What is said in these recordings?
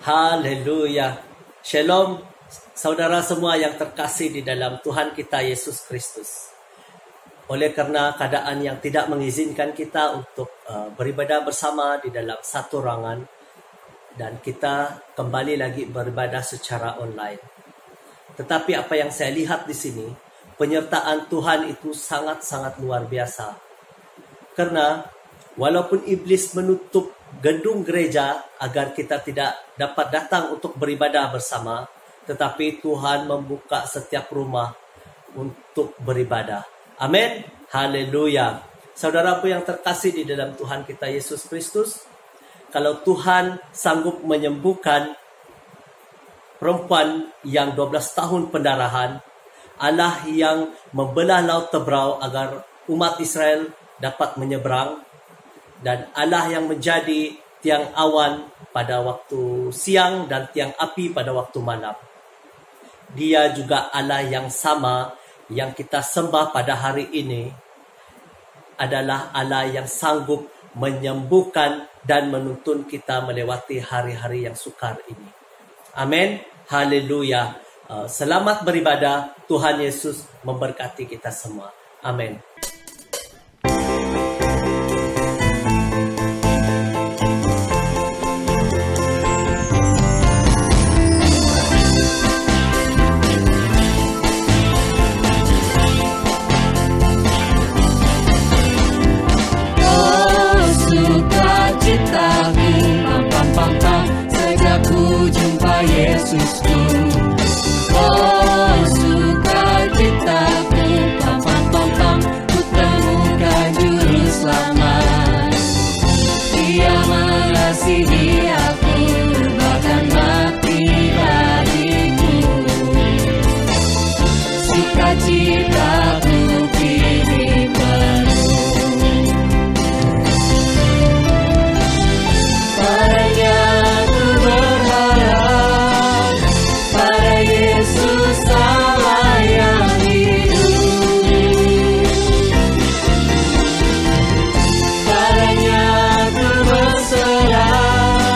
Haleluya. Shalom, saudara semua yang terkasih di dalam Tuhan kita Yesus Kristus. Oleh karena keadaan yang tidak mengizinkan kita untuk beribadah bersama di dalam satu ruangan, dan kita kembali lagi beribadah secara online. Tetapi apa yang saya lihat di sini, penyertaan Tuhan itu sangat-sangat luar biasa. Karena walaupun iblis menutup gedung gereja agar kita tidak dapat datang untuk beribadah bersama, tetapi Tuhan membuka setiap rumah untuk beribadah. Amin. Haleluya. Saudaraku yang terkasih di dalam Tuhan kita Yesus Kristus, kalau Tuhan sanggup menyembuhkan perempuan yang 12 tahun pendarahan, Allah yang membelah laut Tebrau agar umat Israel dapat menyeberang, dan Allah yang menjadi tiang awan pada waktu siang dan tiang api pada waktu malam. Dia juga Allah yang sama yang kita sembah pada hari ini, adalah Allah yang sanggup menyembuhkan dan menuntun kita melewati hari-hari yang sukar ini. Amin. Haleluya. Selamat beribadah. Tuhan Yesus memberkati kita semua. Amin. Yesusku, oh sukacitaku, pam pam pam pam, ku temukan juru selamat. Dia mengasihi aku, bahkan mati bagiku. Sukacitaku kini penuh. Padanya ku berharap, pada Yesus Allah yang hidup. Padanya ku berserah,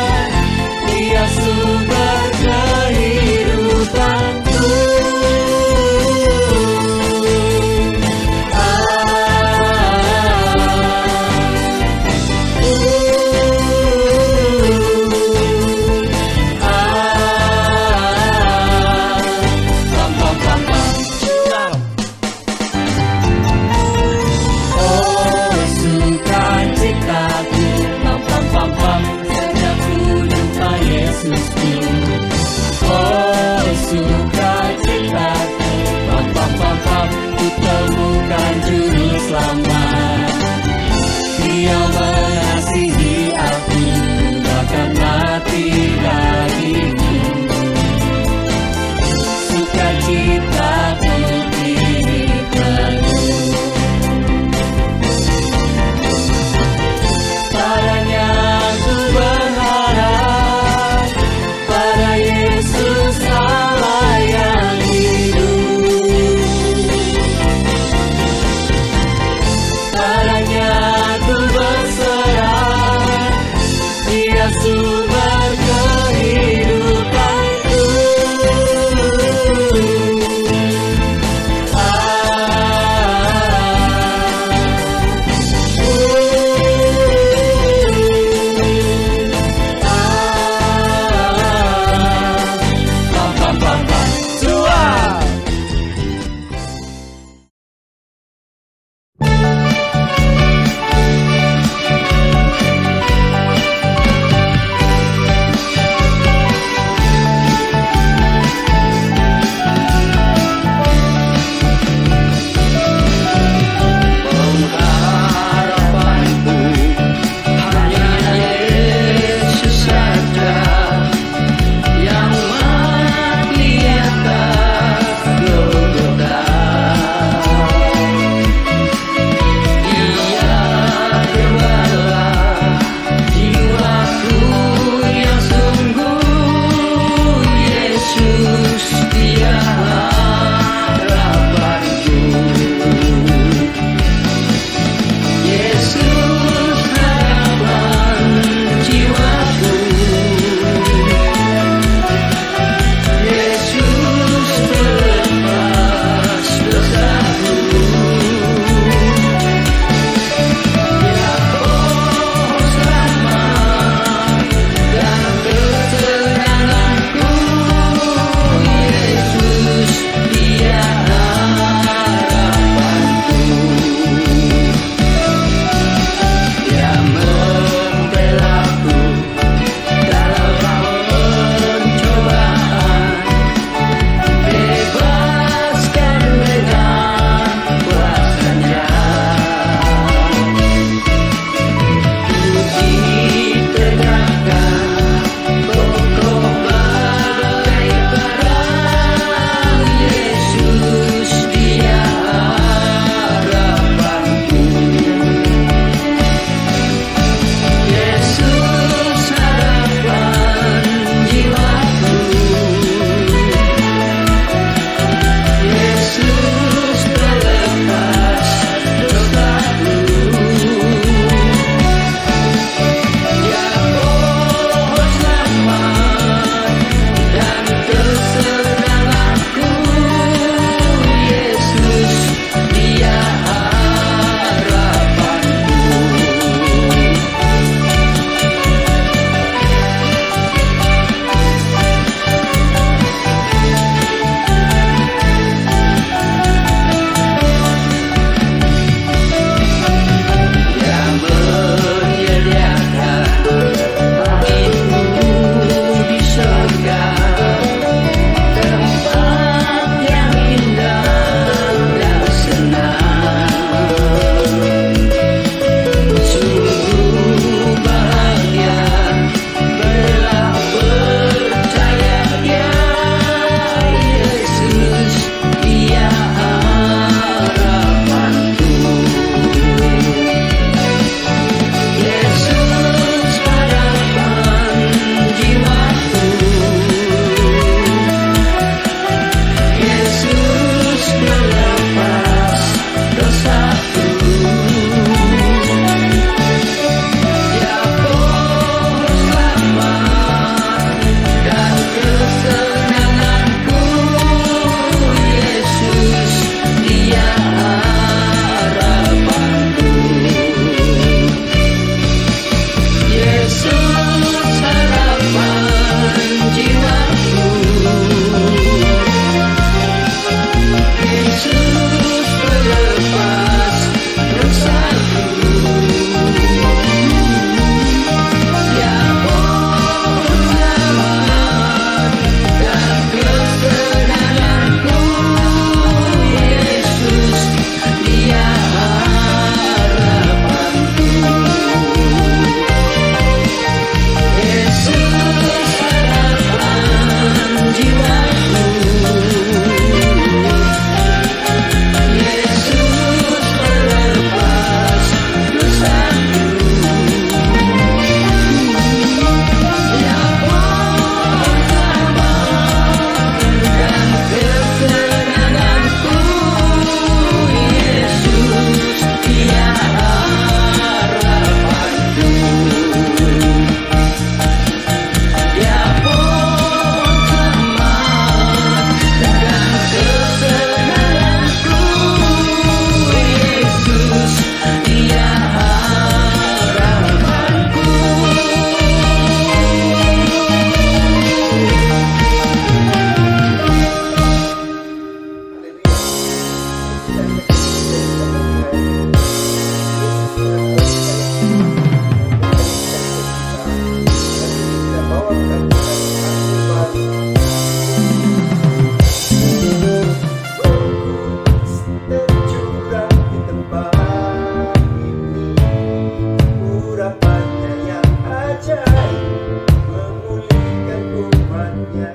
ajaib memulihkan umatnya.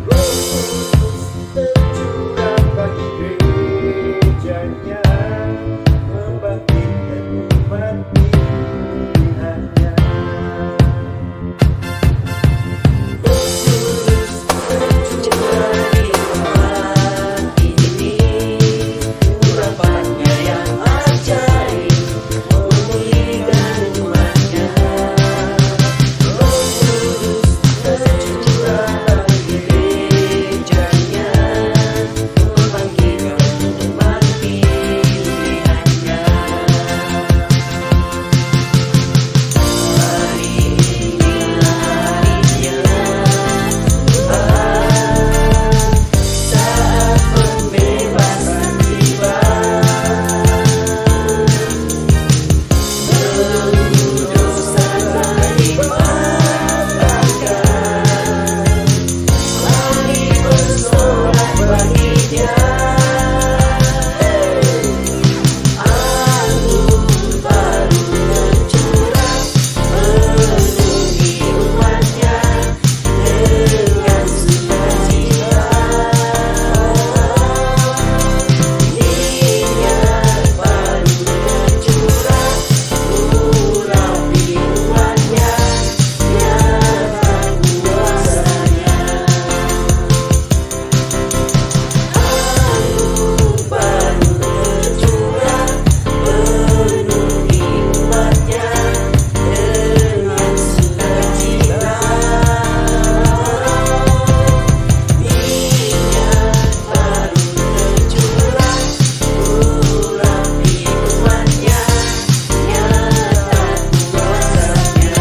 Roh Kudus tercurah bagi gerejanya, membangkitkan umat pilihannya. Roh Kudus tercurah di umat ini, urapannya yang ajaib memulihkan umatnya. Roh Kudus tercurah bagi gerejanya, membangkitkan umat pilihannya. Hari inilah harinya, saat pembebasan tiba. Belenggu dosa dimaafkan, mari bersorak baginya. Anggur baru tercurah, penuhi umatnya dengan sukacita. Minyak baru tercurah, urapi umatnya, nyata kuasanya. Anggur baru tercurah, penuhi umatnya dengan sukacita. Minyak baru tercurah, urapi umatnya, nyata kuasanya.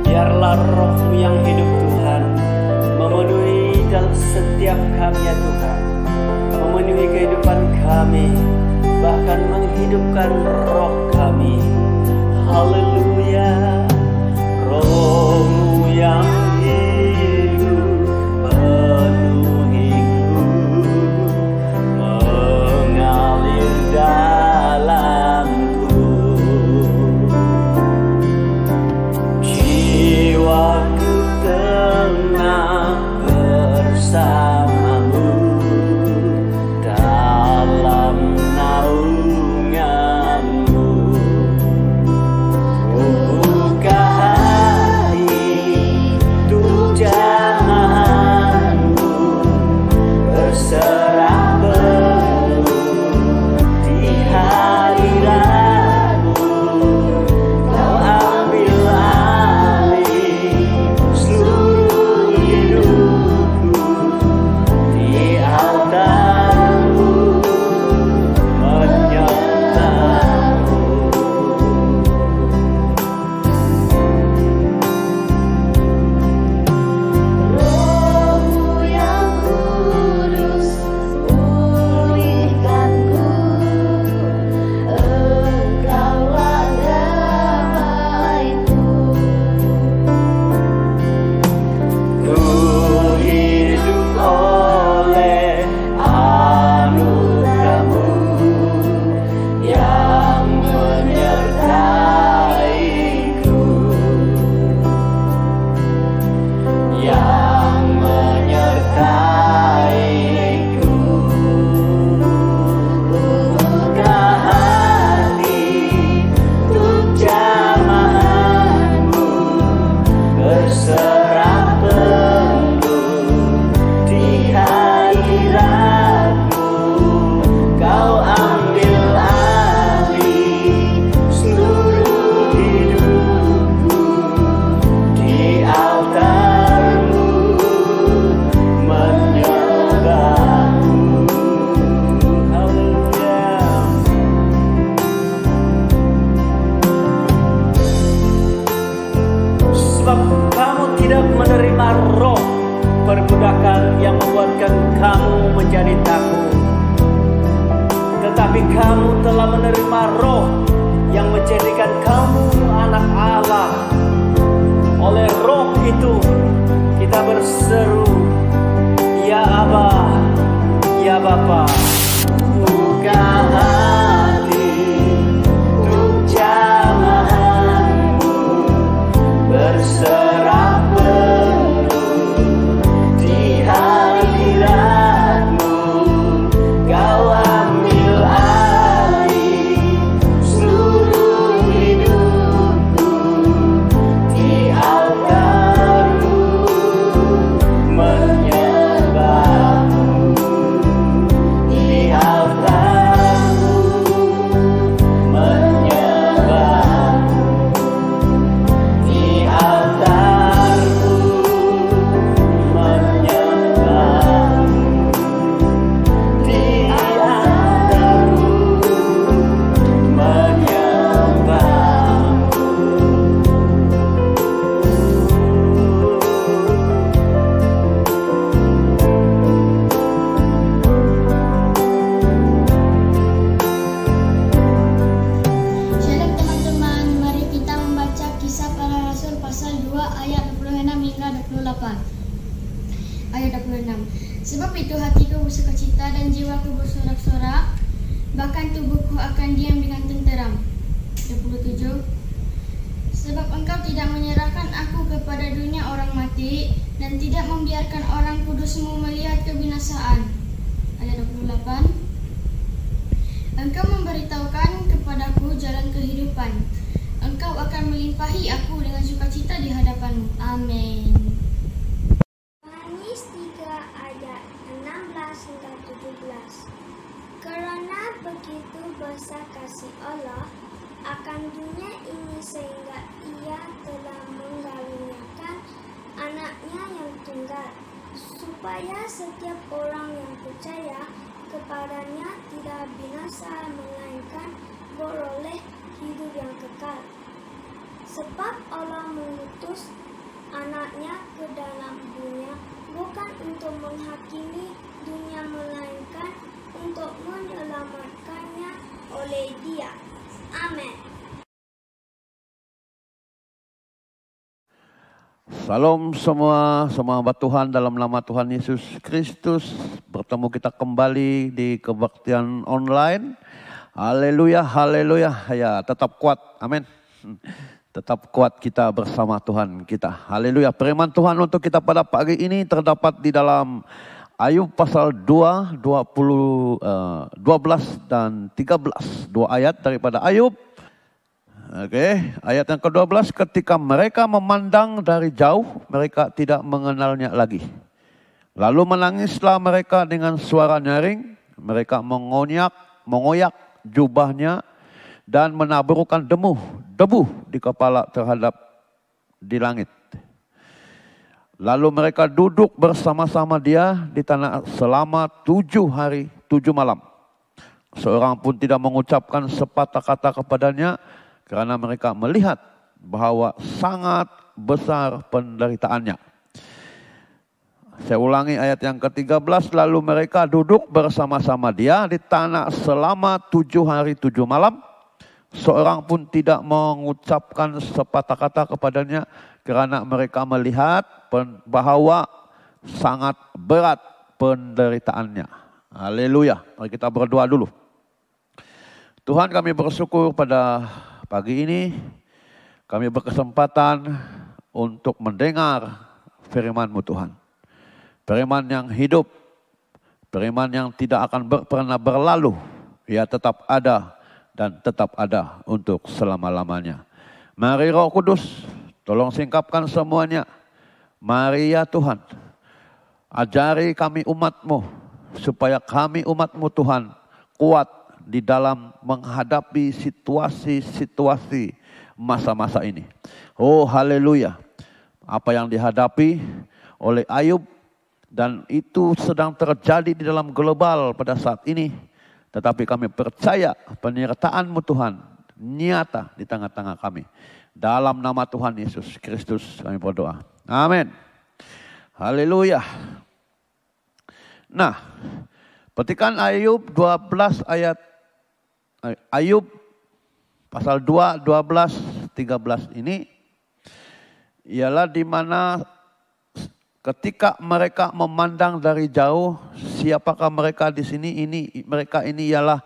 Biarlah roh-Mu yang hidup Tuhan memenuhi dalam setiap kami ya Tuhan, memenuhi kehidupan kami, bahkan menghidupkan roh kami. Haleluya. Roh-Mu yang hidup penuhiku, mengalir dalamku. Jiwaku tenang bersamamu dalam naunganmu. Buka hati untuk jamahanmu, berserah penuh di hadiratmu. Kau ambil alih seluruh hidupku, di altarmu menyertamu. Roh-Mu yang kudus pulihkanku, Engkaulah damaiku. Ku hidup oleh anugerah-Mu yang menyertaiku, yang menyertaiku. Buka hati untuk jamahanmu, berserah penuh di hadiratmu. Kau ambil alih seluruh hidupku, di altarmu menyembahmu. Haleluya. Sebab kamu tidak menerima roh perbudakan yang membuatkan kamu menjadi takut, tetapi kamu telah menerima roh yang menjadikan kamu itu kita berseru, Ya Aba, Ya Bapa. Buka hati untuk jamahanmu, berserah penuh di hadiratmu. Kau ambil alih seluruh hidupku di altarmu, menyembahmu di altarmu, menyembahmu di altarmu, menyembahmu di altarmu, Shalom teman-teman, mari kita membaca Kisah Para Rasul pasal 2 ayat 26 hingga 28. Ayat 26. Sebab itu hatiku bersukacita dan jiwaku bersorak-sorak, bahkan tubuhku akan diam dengan tenteram. 27. Sebab engkau tidak menyerahkan aku kepada dunia orang mati, dan tidak membiarkan orang kudusmu melihat kebinasaan. Ayat 28. Engkau memberitahukan kepadaku jalan kehidupan. Engkau akan melimpahi aku dengan sukacita di hadapanmu. Amin. Yohanes 3 ayat 16 hingga 17. Kerana begitu besar kasih Allah akan dunia ini sehingga ia telah menggaruniakan anaknya yang tunggal, supaya setiap orang yang percaya kepadanya tidak binasa melainkan beroleh hidup yang kekal. Sebab Allah mengutus anaknya ke dalam dunia bukan untuk menghakimi dunia melainkan untuk menyelamatkannya oleh Dia. Amin. Salam semua hamba Tuhan dalam nama Tuhan Yesus Kristus. Bertemu kita kembali di kebaktian online. Haleluya, haleluya. Ya, tetap kuat. Amin. Tetap kuat kita bersama Tuhan kita. Haleluya. Firman Tuhan untuk kita pada pagi ini terdapat di dalam Ayub pasal 2, 12 dan 13. 2 ayat daripada Ayub. Oke, ayat yang ke-12, ketika mereka memandang dari jauh, mereka tidak mengenalnya lagi. Lalu menangislah mereka dengan suara nyaring, mereka mengoyak jubahnya dan menaburkan debu di kepala terhadap di langit. Lalu mereka duduk bersama-sama dia di tanah selama 7 hari 7 malam. Seorang pun tidak mengucapkan sepatah kata kepadanya, karena mereka melihat bahwa sangat besar penderitaannya. Saya ulangi ayat yang ke-13. Lalu mereka duduk bersama-sama dia di tanah selama 7 hari 7 malam. Seorang pun tidak mengucapkan sepatah kata kepadanya, karena mereka melihat bahwa sangat berat penderitaannya. Haleluya. Mari kita berdoa dulu. Tuhan, kami bersyukur pada pagi ini kami berkesempatan untuk mendengar firman-Mu Tuhan. Firman yang hidup, firman yang tidak akan pernah berlalu. Ia tetap ada dan tetap ada untuk selama-lamanya. Mari Roh Kudus, tolong singkapkan semuanya. Mari ya Tuhan, ajari kami umat-Mu, supaya kami umat-Mu Tuhan kuat di dalam menghadapi situasi-situasi masa-masa ini. Oh haleluya. Apa yang dihadapi oleh Ayub dan itu sedang terjadi di dalam global pada saat ini. Tetapi kami percaya penyertaan-Mu Tuhan nyata di tengah-tengah kami. Dalam nama Tuhan Yesus Kristus kami berdoa. Amin. Haleluya. Nah, petikan Ayub 12 ayat Ayub pasal 2, 12, 13 ini ialah di mana ketika mereka memandang dari jauh, siapakah mereka di sini? Mereka ini ialah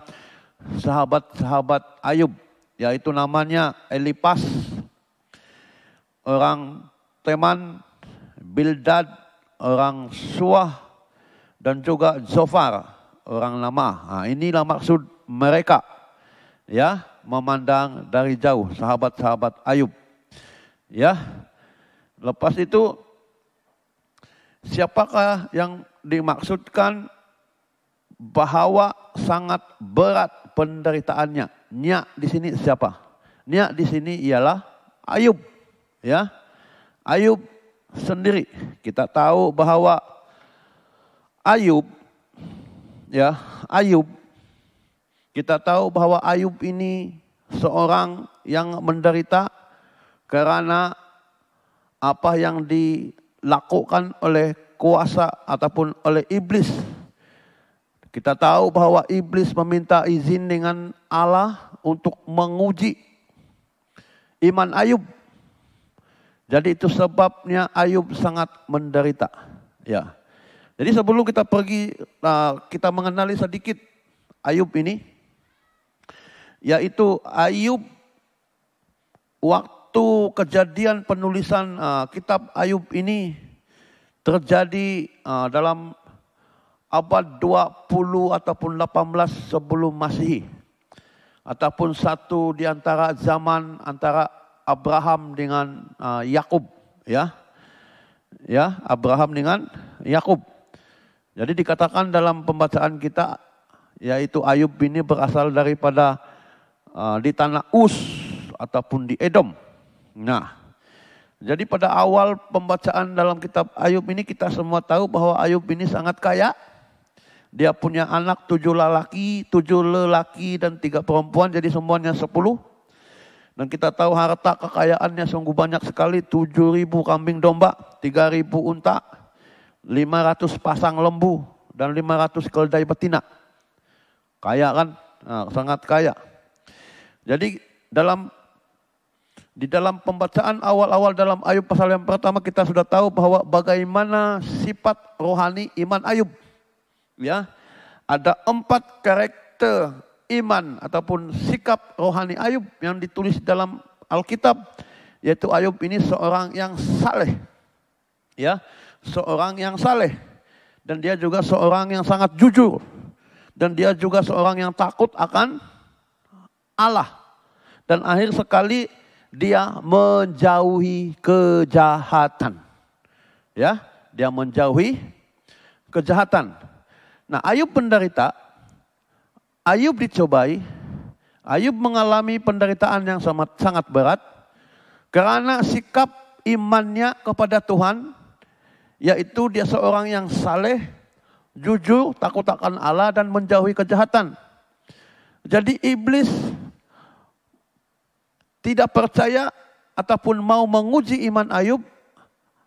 sahabat-sahabat Ayub, yaitu namanya Elipas, orang Teman, Bildad, orang Suah, dan juga Zofar, orang Namah. Nah, inilah maksud mereka, ya, memandang dari jauh, sahabat-sahabat Ayub. Ya, lepas itu siapakah yang dimaksudkan bahwa sangat berat penderitaannya? Nya di sini siapa? Nya di sini ialah Ayub, ya. Ayub sendiri. Kita tahu bahwa Ayub, ya, Ayub, kita tahu bahwa Ayub ini seorang yang menderita karena apa yang dilakukan oleh kuasa ataupun oleh iblis. Kita tahu bahwa iblis meminta izin dengan Allah untuk menguji iman Ayub. Jadi itu sebabnya Ayub sangat menderita. Ya. Jadi sebelum kita pergi, kita mengenali sedikit Ayub ini. Yaitu Ayub, waktu kejadian penulisan kitab Ayub ini terjadi dalam abad 20 ataupun 18 sebelum Masehi. Ataupun satu di antara zaman antara Abraham dengan Yakub, ya. Ya, Abraham dengan Yakub. Jadi dikatakan dalam pembacaan kita, yaitu Ayub ini berasal daripada di tanah Uz ataupun di Edom. Nah, jadi pada awal pembacaan dalam kitab Ayub ini kita semua tahu bahwa Ayub ini sangat kaya. Dia punya anak 7 lelaki dan 3 perempuan, jadi semuanya 10. Dan kita tahu harta kekayaannya sungguh banyak sekali, 7.000 kambing domba, 3.000 unta, 500 pasang lembu, dan 500 keledai betina. Kaya kan? Nah, sangat kaya. Jadi di dalam pembacaan awal-awal dalam Ayub pasal yang pertama kita sudah tahu bahwa bagaimana sifat rohani iman Ayub. Ya, ada 4 karakter iman ataupun sikap rohani Ayub yang ditulis dalam Alkitab, yaitu Ayub ini seorang yang saleh, ya, seorang yang saleh, dan dia juga seorang yang sangat jujur, dan dia juga seorang yang takut akan Allah, dan akhir sekali dia menjauhi kejahatan, ya, dia menjauhi kejahatan. Nah, Ayub penderita. Ayub dicobai, Ayub mengalami penderitaan yang sangat berat karena sikap imannya kepada Tuhan, yaitu dia seorang yang saleh, jujur, takut akan Allah dan menjauhi kejahatan. Jadi iblis tidak percaya ataupun mau menguji iman Ayub,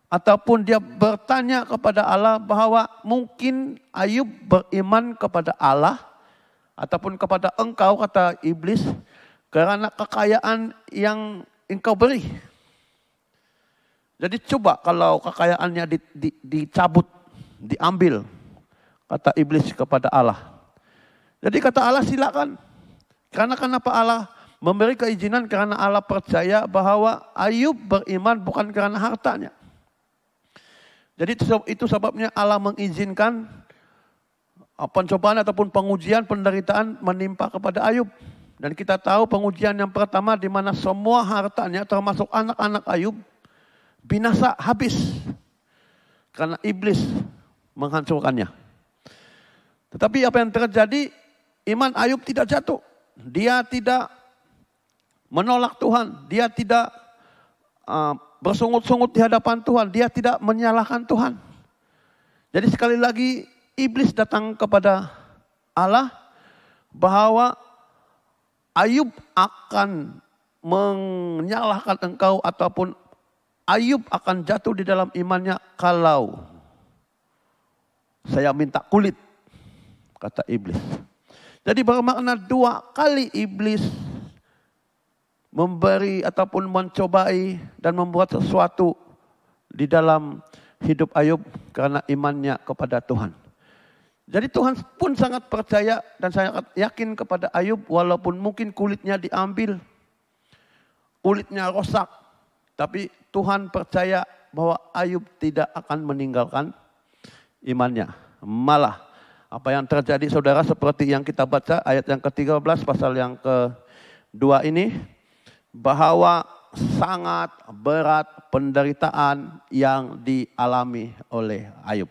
ataupun dia bertanya kepada Allah bahwa mungkin Ayub beriman kepada Allah ataupun kepada engkau, kata iblis, karena kekayaan yang engkau beri. Jadi coba kalau kekayaannya dicabut, diambil, kata iblis kepada Allah. Jadi kata Allah, silakan. Karena kenapa Allah memberi keizinan? Karena Allah percaya bahwa Ayub beriman bukan karena hartanya. Jadi itu sebabnya Allah mengizinkan pencobaan ataupun pengujian, penderitaan menimpa kepada Ayub. Dan kita tahu pengujian yang pertama di mana semua hartanya termasuk anak-anak Ayub binasa, habis. Karena iblis menghancurkannya. Tetapi apa yang terjadi? Iman Ayub tidak jatuh. Dia tidak menolak Tuhan. Dia tidak bersungut-sungut di hadapan Tuhan. Dia tidak menyalahkan Tuhan. Jadi sekali lagi iblis datang kepada Allah bahwa Ayub akan menyalahkan engkau ataupun Ayub akan jatuh di dalam imannya kalau saya minta kulit, kata iblis. Jadi bermakna 2 kali iblis memberi ataupun mencobai dan membuat sesuatu di dalam hidup Ayub karena imannya kepada Tuhan. Jadi Tuhan pun sangat percaya dan sangat yakin kepada Ayub walaupun mungkin kulitnya diambil, kulitnya rosak. Tapi Tuhan percaya bahwa Ayub tidak akan meninggalkan imannya. Malah apa yang terjadi saudara seperti yang kita baca ayat yang ke-13 pasal yang ke-2 ini. Bahwa sangat berat penderitaan yang dialami oleh Ayub.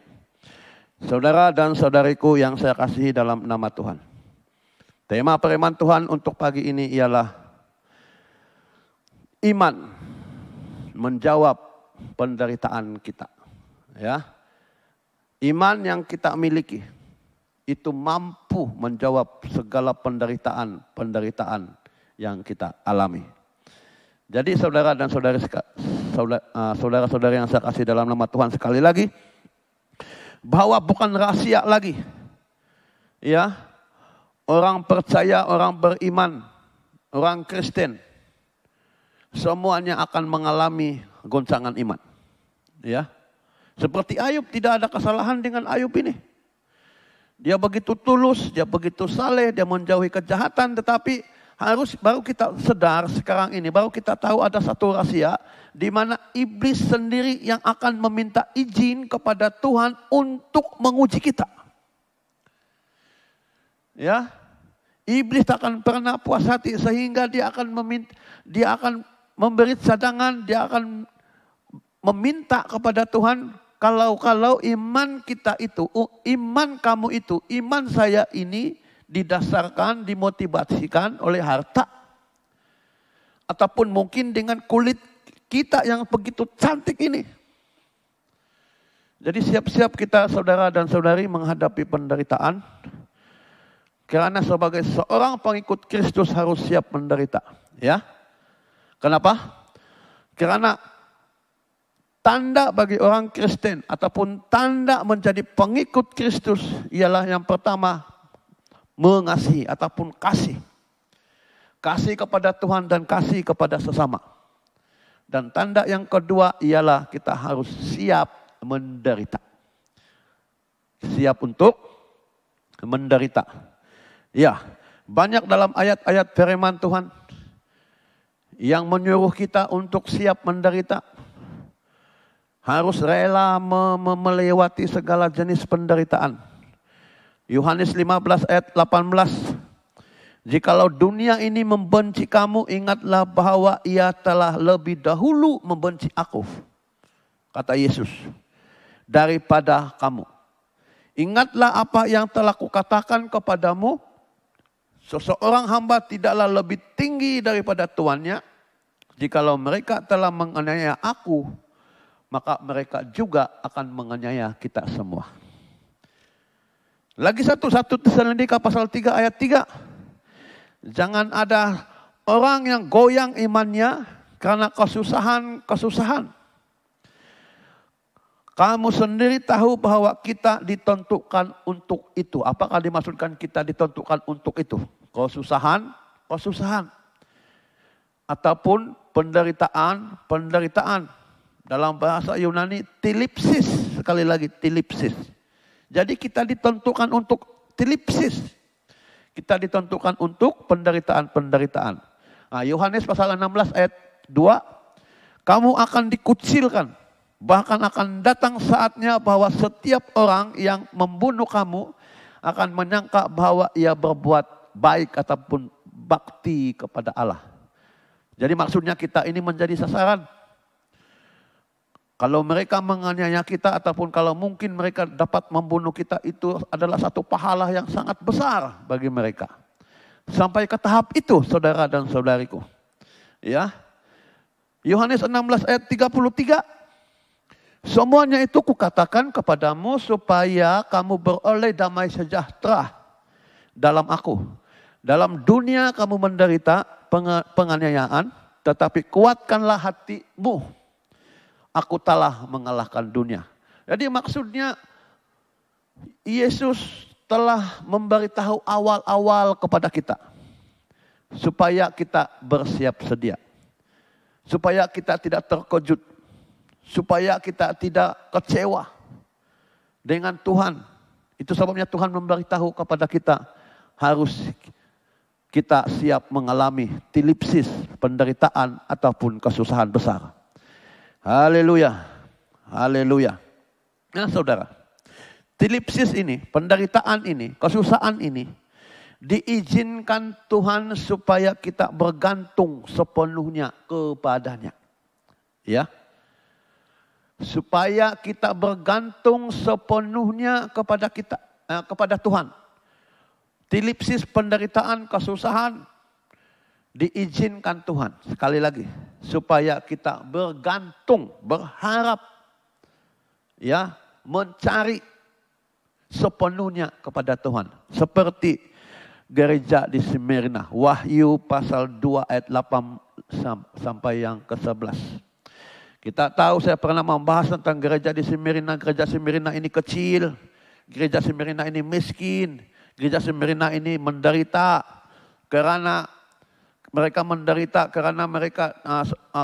Saudara dan saudariku yang saya kasihi dalam nama Tuhan. Tema firman Tuhan untuk pagi ini ialah iman menjawab penderitaan kita. Ya. Iman yang kita miliki itu mampu menjawab segala penderitaan yang kita alami. Jadi saudara dan saudara-saudari yang saya kasih dalam nama Tuhan, sekali lagi bahwa bukan rahasia lagi. Ya. Orang percaya, orang beriman, orang Kristen semuanya akan mengalami goncangan iman. Ya. Seperti Ayub, tidak ada kesalahan dengan Ayub ini. Dia begitu tulus, dia begitu saleh, dia menjauhi kejahatan, tetapi baru kita sadar sekarang ini, baru kita tahu ada satu rahasia di mana iblis sendiri yang akan meminta izin kepada Tuhan untuk menguji kita. Ya, iblis tak akan pernah puas hati sehingga dia akan memberi cadangan, dia akan meminta kepada Tuhan. Kalau iman kita itu, iman kamu itu, iman saya ini didasarkan, dimotivasikan oleh harta. Ataupun mungkin dengan kulit kita yang begitu cantik ini. Jadi siap-siap kita saudara dan saudari menghadapi penderitaan. Karena sebagai seorang pengikut Kristus harus siap menderita. Ya. Kenapa? Karena tanda bagi orang Kristen ataupun tanda menjadi pengikut Kristus ialah yang pertama mengasihi ataupun kasih. Kasih kepada Tuhan dan kasih kepada sesama. Dan tanda yang kedua ialah kita harus siap menderita. Siap untuk menderita. Ya, banyak dalam ayat-ayat firman Tuhan yang menyuruh kita untuk siap menderita. Harus rela melewati segala jenis penderitaan. Yohanes 15 ayat 18. Jikalau dunia ini membenci kamu, ingatlah bahwa ia telah lebih dahulu membenci aku. Kata Yesus. Daripada kamu. Ingatlah apa yang telah kukatakan kepadamu. Seseorang hamba tidaklah lebih tinggi daripada tuannya. Jikalau mereka telah menganiaya aku, maka mereka juga akan menganiaya kita semua. Lagi 1 Tesalonika pasal 3 ayat 3. Jangan ada orang yang goyang imannya karena kesusahan. Kamu sendiri tahu bahwa kita ditentukan untuk itu. Apakah dimaksudkan kita ditentukan untuk itu? Kesusahan. Ataupun penderitaan. Dalam bahasa Yunani, tilipsis. Sekali lagi, tilipsis. Jadi kita ditentukan untuk tilipsis. Kita ditentukan untuk penderitaan. Nah, Yohanes pasal 16 ayat 2. Kamu akan dikucilkan. Bahkan akan datang saatnya bahwa setiap orang yang membunuh kamu akan menyangka bahwa ia berbuat baik ataupun bakti kepada Allah. Jadi maksudnya kita ini menjadi sasaran. Kalau mereka menganiaya kita ataupun kalau mungkin mereka dapat membunuh kita, itu adalah satu pahala yang sangat besar bagi mereka. Sampai ke tahap itu saudara dan saudariku. Ya. Yohanes 16 ayat 33. Semuanya itu kukatakan kepadamu supaya kamu beroleh damai sejahtera dalam aku. Dalam dunia kamu menderita penganiayaan, tetapi kuatkanlah hatimu. Aku telah mengalahkan dunia. Jadi maksudnya Yesus telah memberitahu awal-awal kepada kita. Supaya kita bersiap sedia. Supaya kita tidak terkejut. supaya kita tidak kecewa dengan Tuhan. Itu sebabnya Tuhan memberitahu kepada kita harus kita siap mengalami tilipsis, penderitaan ataupun kesusahan besar. Haleluya. Haleluya. Nah saudara, tilipsis ini, penderitaan ini, kesusahan ini diizinkan Tuhan supaya kita bergantung sepenuhnya kepadanya. Ya. Supaya kita bergantung sepenuhnya kepada Tuhan. Tilipsis, penderitaan, kesusahan diizinkan Tuhan. Sekali lagi, supaya kita bergantung, berharap, ya, mencari sepenuhnya kepada Tuhan. Seperti gereja di Smyrna, Wahyu pasal 2 ayat 8 sampai yang ke-11. Kita tahu, saya pernah membahas tentang gereja di Smyrna. Gereja Smyrna ini kecil, gereja Smyrna ini miskin. Gereja Smyrna ini menderita karena mereka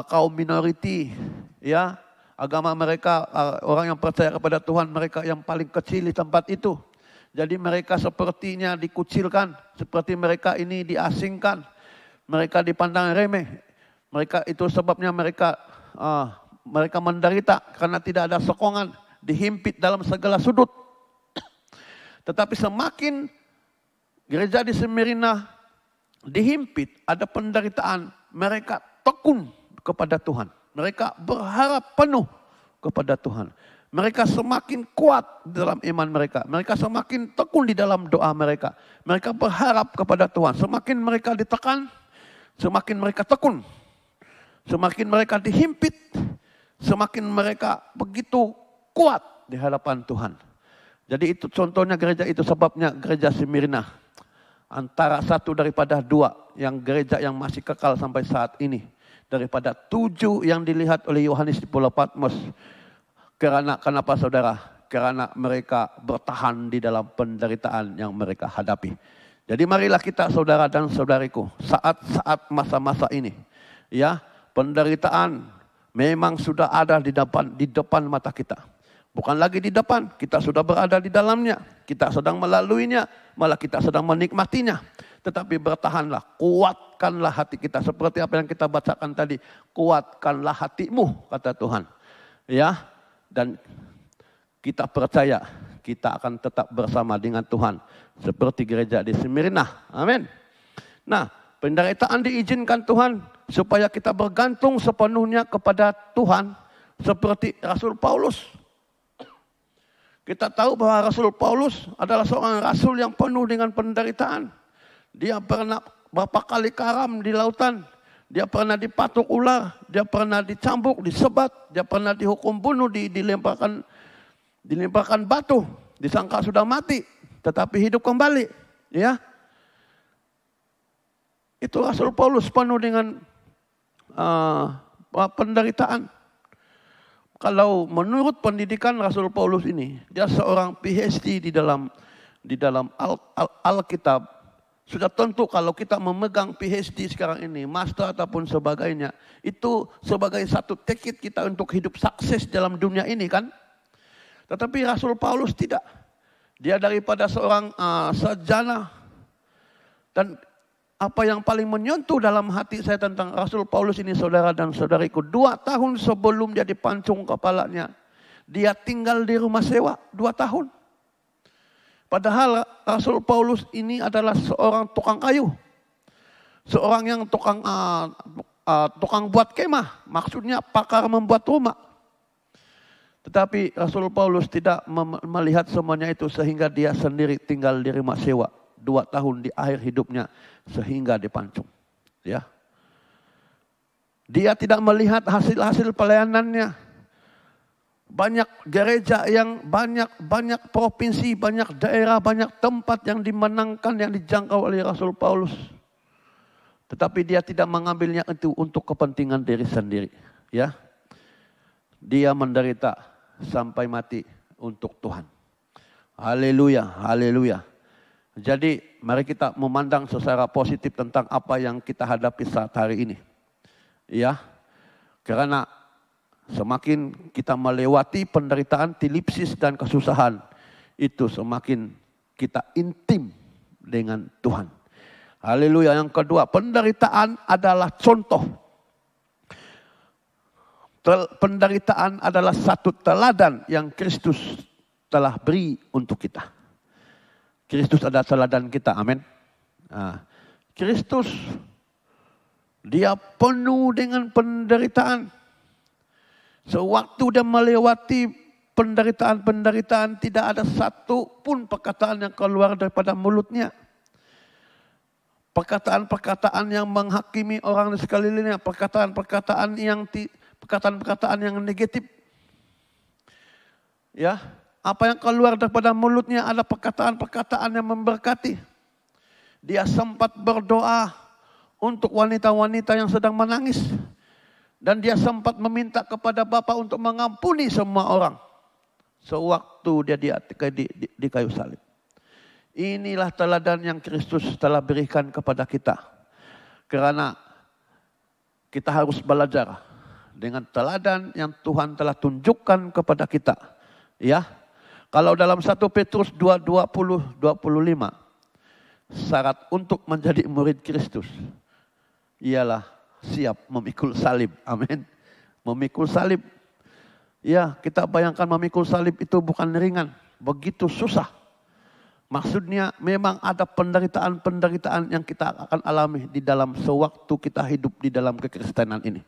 kaum minoriti, ya, agama mereka orang yang percaya kepada Tuhan, mereka yang paling kecil di tempat itu. Jadi mereka sepertinya dikucilkan, seperti mereka ini diasingkan, mereka dipandang remeh. Mereka itu sebabnya mereka menderita karena tidak ada sokongan, dihimpit dalam segala sudut. Tetapi semakin gereja di Smyrna dihimpit, ada penderitaan, mereka tekun kepada Tuhan. Mereka berharap penuh kepada Tuhan. Mereka semakin kuat dalam iman mereka. Mereka semakin tekun di dalam doa mereka. Mereka berharap kepada Tuhan. Semakin mereka ditekan, semakin mereka tekun. Semakin mereka dihimpit, semakin mereka begitu kuat di hadapan Tuhan. Jadi itu contohnya gereja itu, sebabnya gereja Smyrna antara satu daripada dua yang gereja yang masih kekal sampai saat ini. Daripada 7 yang dilihat oleh Yohanes di Pulau Patmos. Kenapa saudara? Karena mereka bertahan di dalam penderitaan yang mereka hadapi. Jadi marilah kita saudara dan saudariku, saat-saat masa-masa ini, ya, penderitaan memang sudah ada di depan mata kita. Bukan lagi di depan, kita sudah berada di dalamnya. Kita sedang melaluinya, malah kita sedang menikmatinya. Tetapi bertahanlah, kuatkanlah hati kita. Seperti apa yang kita bacakan tadi. Kuatkanlah hatimu, kata Tuhan. Ya, dan kita percaya kita akan tetap bersama dengan Tuhan. Seperti gereja di Smyrna. Amin. Nah, penderitaan diizinkan Tuhan supaya kita bergantung sepenuhnya kepada Tuhan. Seperti Rasul Paulus. Kita tahu bahwa Rasul Paulus adalah seorang rasul yang penuh dengan penderitaan. Dia pernah berapa kali karam di lautan. Dia pernah dipatuk ular. Dia pernah dicambuk, disebat. Dia pernah dihukum bunuh, dilemparkan batu. Disangka sudah mati, tetapi hidup kembali. Ya, itu Rasul Paulus penuh dengan penderitaan. Kalau menurut pendidikan Rasul Paulus ini, dia seorang PhD di dalam Alkitab. Sudah tentu kalau kita memegang PhD sekarang ini, master ataupun sebagainya, itu sebagai satu tiket kita untuk hidup sukses dalam dunia ini kan. Tetapi Rasul Paulus tidak. Dia daripada seorang sarjana. Dan apa yang paling menyentuh dalam hati saya tentang Rasul Paulus ini, saudara dan saudariku, 2 tahun sebelum dia dipancung kepalanya, dia tinggal di rumah sewa 2 tahun. Padahal Rasul Paulus ini adalah seorang tukang kayu. Seorang yang tukang buat kemah, maksudnya pakar membuat rumah. Tetapi Rasul Paulus tidak melihat semuanya itu sehingga dia sendiri tinggal di rumah sewa 2 tahun di akhir hidupnya sehingga dipancung. Ya. Dia tidak melihat hasil-hasil pelayanannya. Banyak gereja yang banyak provinsi, banyak daerah, banyak tempat yang dimenangkan, yang dijangkau oleh Rasul Paulus. Tetapi dia tidak mengambilnya itu untuk kepentingan diri sendiri. Ya. Dia menderita sampai mati untuk Tuhan. Haleluya, haleluya. Jadi mari kita memandang secara positif tentang apa yang kita hadapi saat hari ini. Ya, karena semakin kita melewati penderitaan, tilipsis dan kesusahan, itu semakin kita intim dengan Tuhan. Haleluya. Yang kedua, penderitaan adalah contoh. Penderitaan adalah satu teladan yang Kristus telah beri untuk kita. Kristus adalah teladan kita, amin. Nah, Kristus, dia penuh dengan penderitaan. Sewaktu dia melewati penderitaan-penderitaan, tidak ada satu pun perkataan yang keluar daripada mulutnya. Perkataan-perkataan yang menghakimi orang di sekelilingnya, perkataan-perkataan yang negatif. Ya, apa yang keluar daripada mulutnya ada perkataan-perkataan yang memberkati. Dia sempat berdoa untuk wanita-wanita yang sedang menangis. Dan dia sempat meminta kepada Bapa untuk mengampuni semua orang. Sewaktu dia di kayu salib. Inilah teladan yang Kristus telah berikan kepada kita. Karena kita harus belajar dengan teladan yang Tuhan telah tunjukkan kepada kita. Ya, kalau dalam 1 Petrus 2:20-25, syarat untuk menjadi murid Kristus ialah siap memikul salib. Amin. Memikul salib. Ya, kita bayangkan memikul salib itu bukan ringan. Begitu susah. Maksudnya memang ada penderitaan-penderitaan yang kita akan alami di dalam sewaktu kita hidup di dalam kekristenan ini.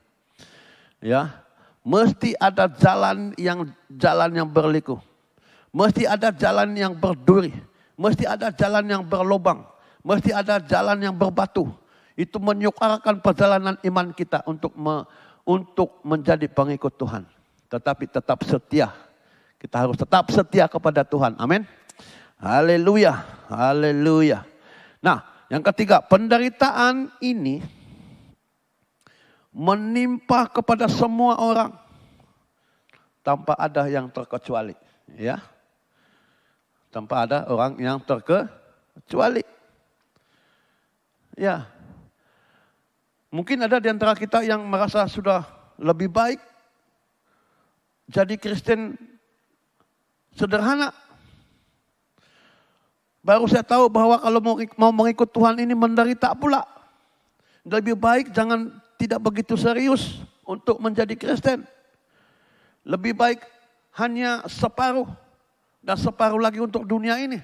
Ya, mesti ada jalan yang berliku. Mesti ada jalan yang berduri. Mesti ada jalan yang berlubang. Mesti ada jalan yang berbatu. Itu menyukarkan perjalanan iman kita untuk menjadi pengikut Tuhan. Tetapi tetap setia. Kita harus tetap setia kepada Tuhan. Amin. Haleluya. Haleluya. Nah, yang ketiga, penderitaan ini menimpa kepada semua orang tanpa ada yang terkecuali. Ya. Tanpa ada orang yang terkecuali. Ya. Mungkin ada di antara kita yang merasa sudah lebih baik jadi Kristen sederhana. Baru saya tahu bahwa kalau mau mengikut Tuhan ini menderita pula. Lebih baik jangan tidak begitu serius untuk menjadi Kristen. Lebih baik hanya separuh dan separuh lagi untuk dunia ini.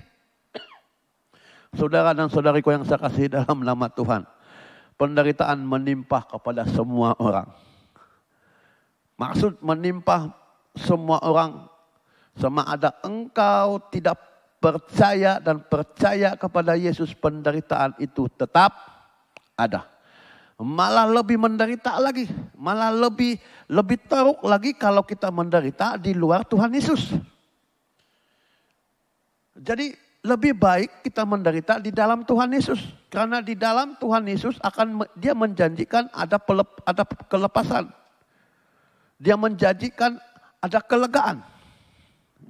Saudara dan saudariku yang saya kasih dalam nama Tuhan. Penderitaan menimpa kepada semua orang. Maksud menimpa semua orang. Sama ada engkau tidak percaya dan percaya kepada Yesus, penderitaan itu tetap ada. Malah lebih menderita lagi. Malah lebih teruk lagi kalau kita menderita di luar Tuhan Yesus. Jadi lebih baik kita menderita di dalam Tuhan Yesus. Karena di dalam Tuhan Yesus dia menjanjikan ada kelepasan. Dia menjanjikan ada kelegaan.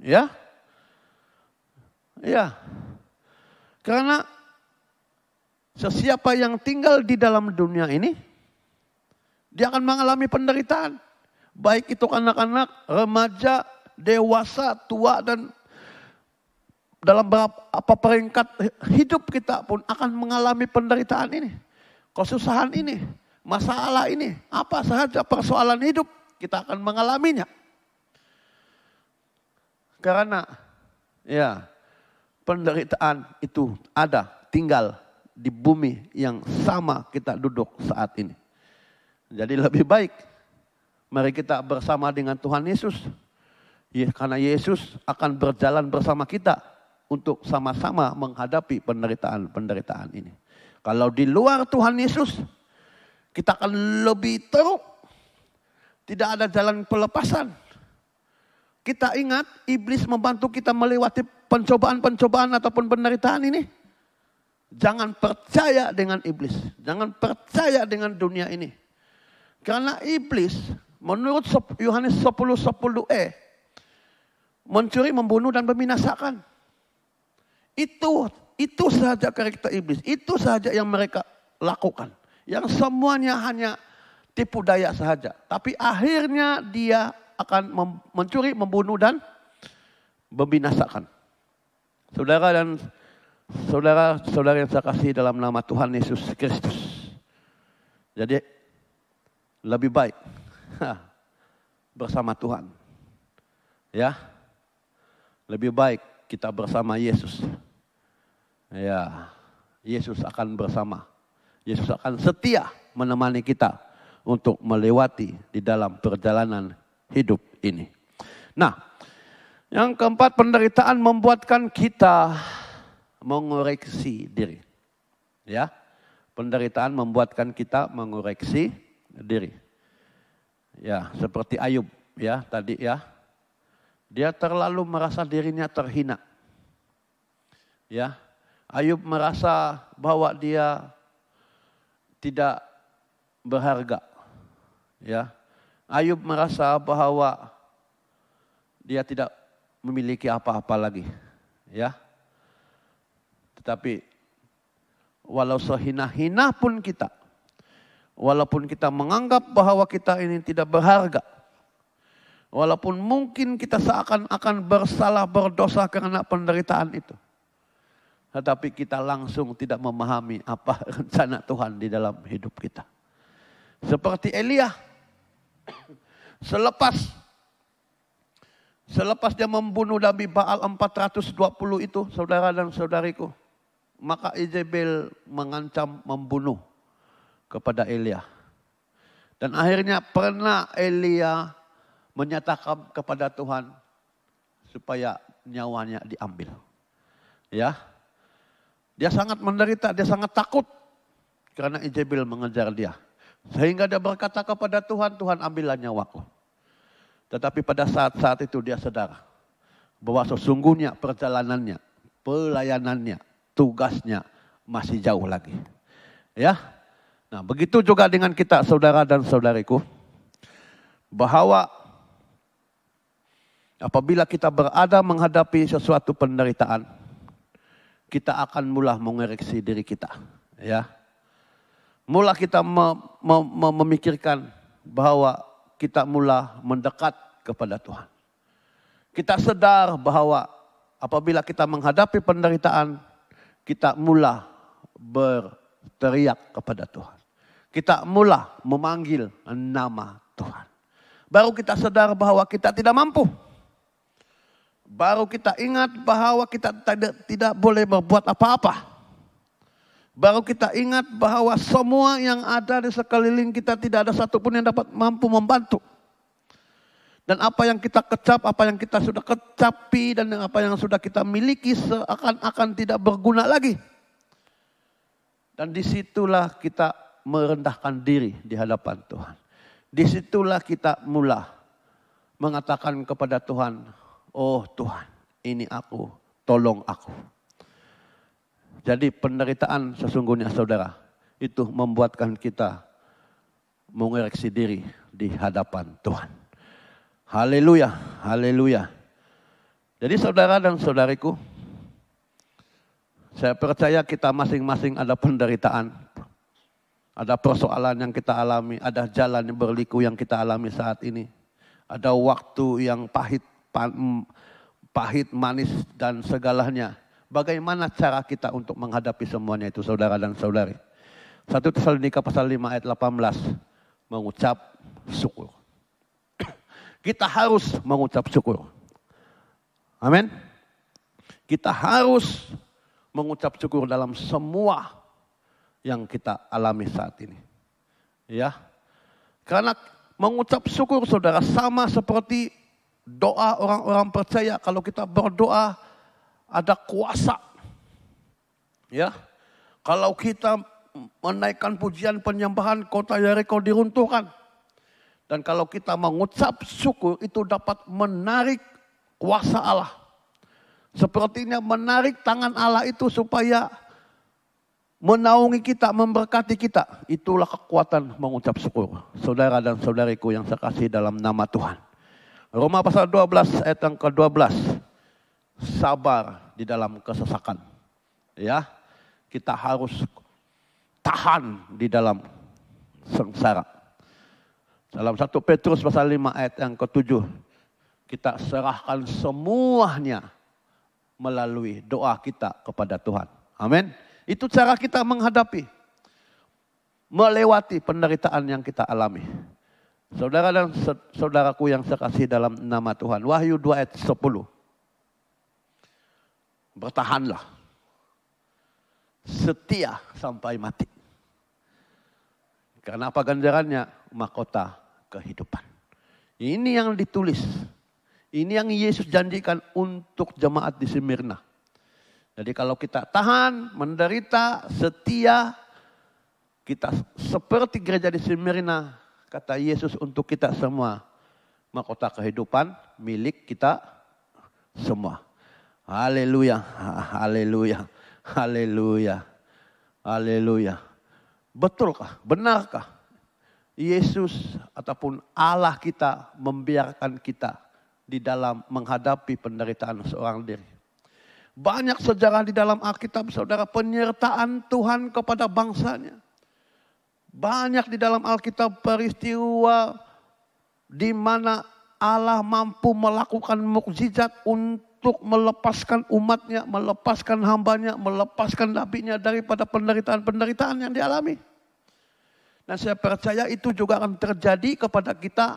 Ya. Ya. Karena sesiapa yang tinggal di dalam dunia ini, dia akan mengalami penderitaan. Baik itu anak-anak, remaja, dewasa, tua, dan dalam beberapa peringkat hidup kita pun akan mengalami penderitaan ini. Kesusahan ini, masalah ini, apa saja persoalan hidup, kita akan mengalaminya. Karena ya, penderitaan itu ada, tinggal di bumi yang sama kita duduk saat ini. Jadi lebih baik mari kita bersama dengan Tuhan Yesus. Ya, karena Yesus akan berjalan bersama kita untuk sama-sama menghadapi penderitaan-penderitaan ini. Kalau di luar Tuhan Yesus, kita akan lebih teruk. Tidak ada jalan pelepasan. Kita ingat iblis membantu kita melewati pencobaan-pencobaan ataupun penderitaan ini. Jangan percaya dengan iblis. Jangan percaya dengan dunia ini. Karena iblis menurut Yohanes 10:10e mencuri, membunuh dan membinasakan. Itu saja karakter iblis. Itu saja yang mereka lakukan. Yang semuanya hanya tipu daya saja. Tapi akhirnya dia akan mencuri, membunuh dan membinasakan. Saudara dan saudara yang saya kasih dalam nama Tuhan Yesus Kristus. Jadi lebih baik bersama Tuhan. Ya. Lebih baik kita bersama Yesus. Ya. Yesus akan bersama. Yesus akan setia menemani kita untuk melewati di dalam perjalanan hidup ini. Nah, yang keempat, penderitaan membuatkan kita mengoreksi diri. Ya, penderitaan membuatkan kita mengoreksi diri. Ya, seperti Ayub ya tadi ya. Dia terlalu merasa dirinya terhina. Ya, Ayub merasa bahwa dia tidak berharga. Ya, Ayub merasa bahwa dia tidak memiliki apa-apa lagi. Ya, tetapi walau sehina-hina pun kita, walaupun kita menganggap bahwa kita ini tidak berharga, walaupun mungkin kita seakan-akan bersalah, berdosa karena penderitaan itu, tetapi kita langsung tidak memahami apa rencana Tuhan di dalam hidup kita. Seperti Elia, selepas dia membunuh Nabi Baal 420 itu, saudara dan saudariku, maka Izebel mengancam membunuh kepada Elia. Dan akhirnya pernah Elia menyatakan kepada Tuhan supaya nyawanya diambil. Ya, dia sangat menderita, dia sangat takut karena Izebel mengejar dia. Sehingga dia berkata kepada Tuhan, Tuhan ambillah nyawaku. Tetapi pada saat-saat itu dia sadar bahwa sesungguhnya perjalanannya, pelayanannya, tugasnya masih jauh lagi. Ya, nah begitu juga dengan kita saudara dan saudariku. Bahwa apabila kita berada menghadapi sesuatu penderitaan, kita akan mula mengoreksi diri kita. Ya, mula kita memikirkan bahwa kita mula mendekat kepada Tuhan. Kita sadar bahwa apabila kita menghadapi penderitaan, kita mula berteriak kepada Tuhan. Kita mula memanggil nama Tuhan. Baru kita sadar bahwa kita tidak mampu. Baru kita ingat bahwa kita tidak boleh berbuat apa-apa. Baru kita ingat bahwa semua yang ada di sekeliling kita tidak ada satupun yang dapat mampu membantu. Dan apa yang kita kecap, apa yang kita sudah kecapi, dan apa yang sudah kita miliki seakan-akan tidak berguna lagi. Dan disitulah kita merendahkan diri di hadapan Tuhan. Disitulah kita mula mengatakan kepada Tuhan, oh Tuhan, ini aku, tolong aku. Jadi penderitaan sesungguhnya saudara, itu membuatkan kita mengoreksi diri di hadapan Tuhan. Haleluya, haleluya. Jadi saudara dan saudariku, saya percaya kita masing-masing ada penderitaan. Ada persoalan yang kita alami, ada jalan yang berliku yang kita alami saat ini. Ada waktu yang pahit, manis dan segalanya. Bagaimana cara kita untuk menghadapi semuanya itu saudara dan saudari. 1 Tesalonika pasal 5 ayat 18. Mengucap syukur. Kita harus mengucap syukur. Amin. Kita harus mengucap syukur dalam semua yang kita alami saat ini. Ya. Karena mengucap syukur saudara sama seperti doa orang-orang percaya. Kalau kita berdoa, ada kuasa. Ya. Kalau kita menaikkan pujian penyembahan, kota Yeriko diruntuhkan. Dan kalau kita mengucap syukur, itu dapat menarik kuasa Allah. Sepertinya menarik tangan Allah itu supaya menaungi kita, memberkati kita. Itulah kekuatan mengucap syukur. Saudara dan saudariku yang saya kasih dalam nama Tuhan. Roma pasal 12 ayat yang ke-12. Sabar di dalam kesesakan. Ya, kita harus tahan di dalam sengsara. Dalam 1 Petrus pasal 5 ayat yang ke-7. Kita serahkan semuanya melalui doa kita kepada Tuhan. Amin. Itu cara kita menghadapi, melewati penderitaan yang kita alami. Saudara dan saudaraku yang saya kasih dalam nama Tuhan. Wahyu 2 ayat 10. Bertahanlah. Setia sampai mati. Karena apa ganjarannya? Mahkota kehidupan. Ini yang ditulis. Ini yang Yesus janjikan untuk jemaat di Smyrna. Jadi kalau kita tahan, menderita, setia, kita seperti gereja di Smyrna, kata Yesus untuk kita semua. Mahkota kehidupan milik kita semua. Haleluya, haleluya, haleluya, haleluya. Betulkah, benarkah Yesus ataupun Allah kita membiarkan kita di dalam menghadapi penderitaan seorang diri? Banyak sejarah di dalam Alkitab, saudara, penyertaan Tuhan kepada bangsanya. Banyak di dalam Alkitab peristiwa di mana Allah mampu melakukan mukjizat untuk melepaskan umatnya, melepaskan hambanya, melepaskan nabinya daripada penderitaan-penderitaan yang dialami. Dan saya percaya itu juga akan terjadi kepada kita.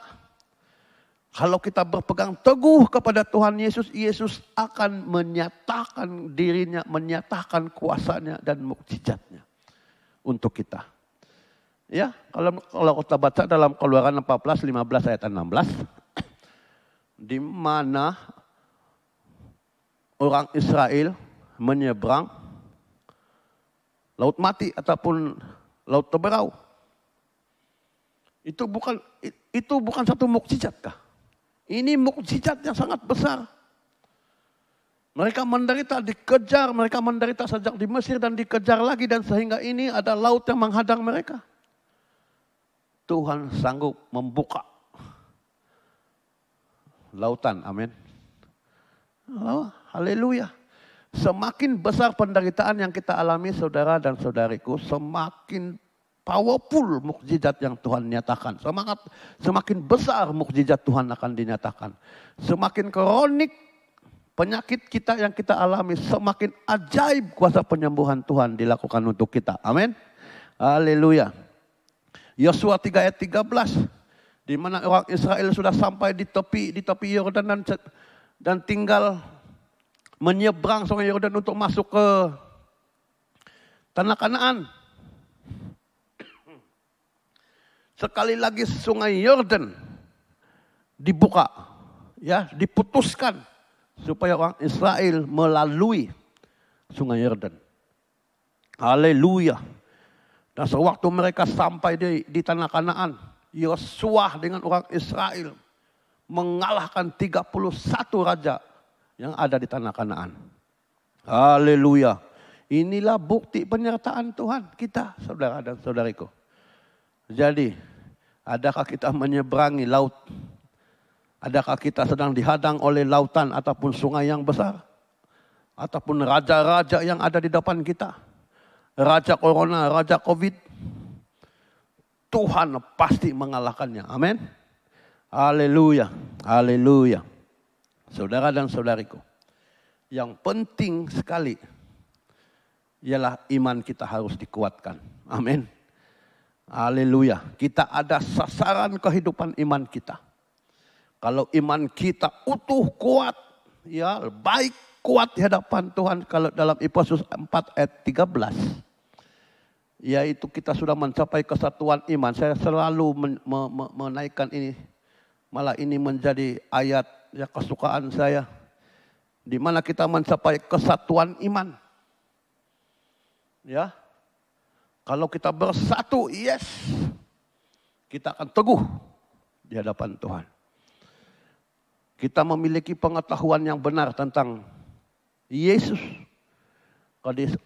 Kalau kita berpegang teguh kepada Tuhan Yesus, Yesus akan menyatakan dirinya, menyatakan kuasanya dan mukjizatnya untuk kita. Ya, kalau kita baca dalam Keluaran 14, 15 ayat 16, di mana orang Israel menyeberang laut mati ataupun laut terberau. Itu bukan satu mukjizat kah? Ini mukjizat yang sangat besar. Mereka menderita, dikejar, mereka menderita sejak di Mesir dan dikejar lagi, dan sehingga ini ada laut yang menghadang mereka. Tuhan sanggup membuka lautan, amin. Oh, haleluya. Semakin besar penderitaan yang kita alami, saudara dan saudariku, semakin powerful mukjizat yang Tuhan nyatakan. Semakin besar mukjizat Tuhan akan dinyatakan. Semakin kronik penyakit kita yang kita alami, semakin ajaib kuasa penyembuhan Tuhan dilakukan untuk kita. Amin. Haleluya. Yosua 3 ayat 13. Di mana orang Israel sudah sampai di tepi Yordan dan tinggal menyeberang sungai Yordan untuk masuk ke tanah Kanaan. Sekali lagi sungai Yordan dibuka, ya, diputuskan supaya orang Israel melalui sungai Yordan. Haleluya. Dan sewaktu mereka sampai di tanah Kanaan, Yosua dengan orang Israel mengalahkan 31 raja yang ada di tanah Kanaan. Haleluya. Inilah bukti penyertaan Tuhan kita, saudara dan saudariku. Jadi, adakah kita menyeberangi laut? Adakah kita sedang dihadang oleh lautan ataupun sungai yang besar? Ataupun raja-raja yang ada di depan kita? Raja Corona, Raja Covid? Tuhan pasti mengalahkannya. Amin. Haleluya. Haleluya. Saudara dan saudariku, yang penting sekali ialah iman kita harus dikuatkan. Amin. Haleluya. Kita ada sasaran kehidupan iman kita. Kalau iman kita utuh, kuat, ya, baik, kuat di hadapan Tuhan. Kalau dalam Efesus 4 ayat 13, yaitu kita sudah mencapai kesatuan iman. Saya selalu menaikkan ini. Malah ini menjadi ayat yang kesukaan saya. Di mana kita mencapai kesatuan iman. Ya. Kalau kita bersatu, yes, kita akan teguh di hadapan Tuhan. Kita memiliki pengetahuan yang benar tentang Yesus.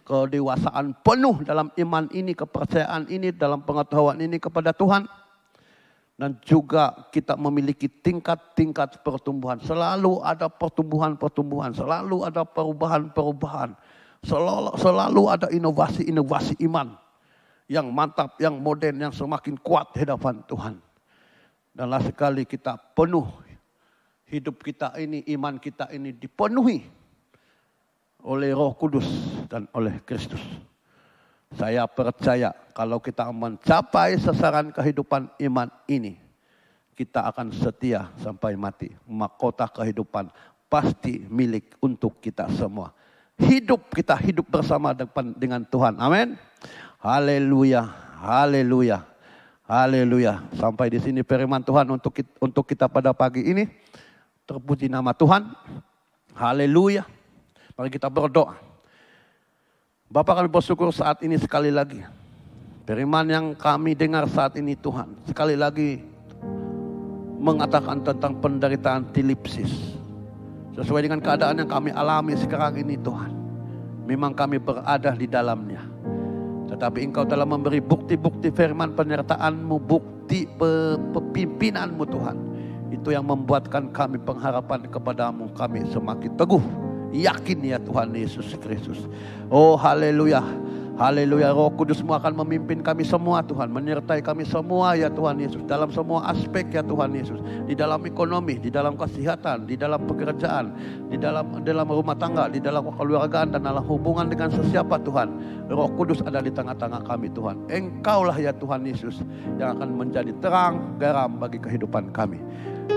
Kedewasaan penuh dalam iman ini, kepercayaan ini, dalam pengetahuan ini kepada Tuhan. Dan juga kita memiliki tingkat-tingkat pertumbuhan. Selalu ada pertumbuhan-pertumbuhan, selalu ada perubahan-perubahan. Selalu ada inovasi-inovasi iman. Yang mantap, yang modern, yang semakin kuat di hadapan Tuhan. Dan last sekali kita penuh. Hidup kita ini, iman kita ini dipenuhi oleh Roh Kudus dan oleh Kristus. Saya percaya kalau kita mencapai sasaran kehidupan iman ini, kita akan setia sampai mati. Mahkota kehidupan pasti milik untuk kita semua. Kita hidup bersama dengan Tuhan. Amin. Haleluya, haleluya, haleluya. Sampai di sini firman Tuhan untuk kita pada pagi ini. Terpuji nama Tuhan. Haleluya. Mari kita berdoa. Bapa, kami bersyukur saat ini sekali lagi. Firman yang kami dengar saat ini Tuhan. Sekali lagi mengatakan tentang penderitaan tilipsis. Sesuai dengan keadaan yang kami alami sekarang ini Tuhan. Memang kami berada di dalamnya. Tetapi Engkau telah memberi bukti-bukti firman penyertaan-Mu, bukti pepimpinanmu Tuhan. Itu yang membuatkan kami pengharapan kepadamu, kami semakin teguh. Yakin ya Tuhan Yesus Kristus. Oh haleluya. Haleluya, Roh Kudus-Mu akan memimpin kami semua Tuhan. Menyertai kami semua ya Tuhan Yesus. Dalam semua aspek ya Tuhan Yesus. Di dalam ekonomi, di dalam kesehatan, di dalam pekerjaan, di dalam rumah tangga, di dalam kekeluargaan dan dalam hubungan dengan sesiapa Tuhan. Roh Kudus ada di tengah-tengah kami Tuhan. Engkaulah ya Tuhan Yesus yang akan menjadi terang garam bagi kehidupan kami.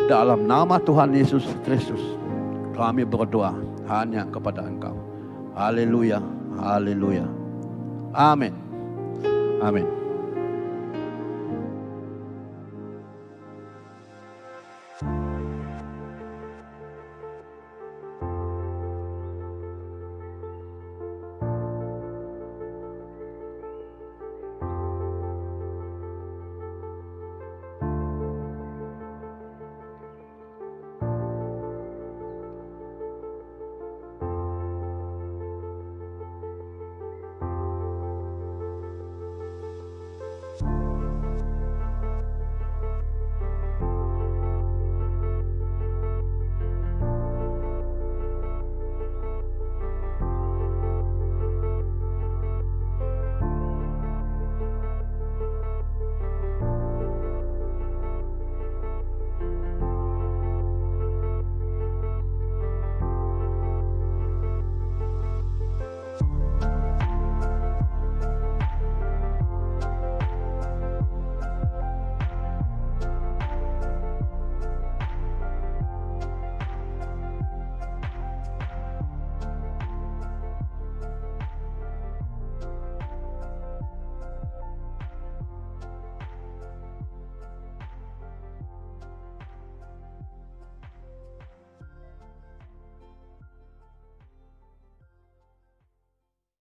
Dalam nama Tuhan Yesus Kristus kami berdoa hanya kepada Engkau. Haleluya, haleluya. Amin. Amin.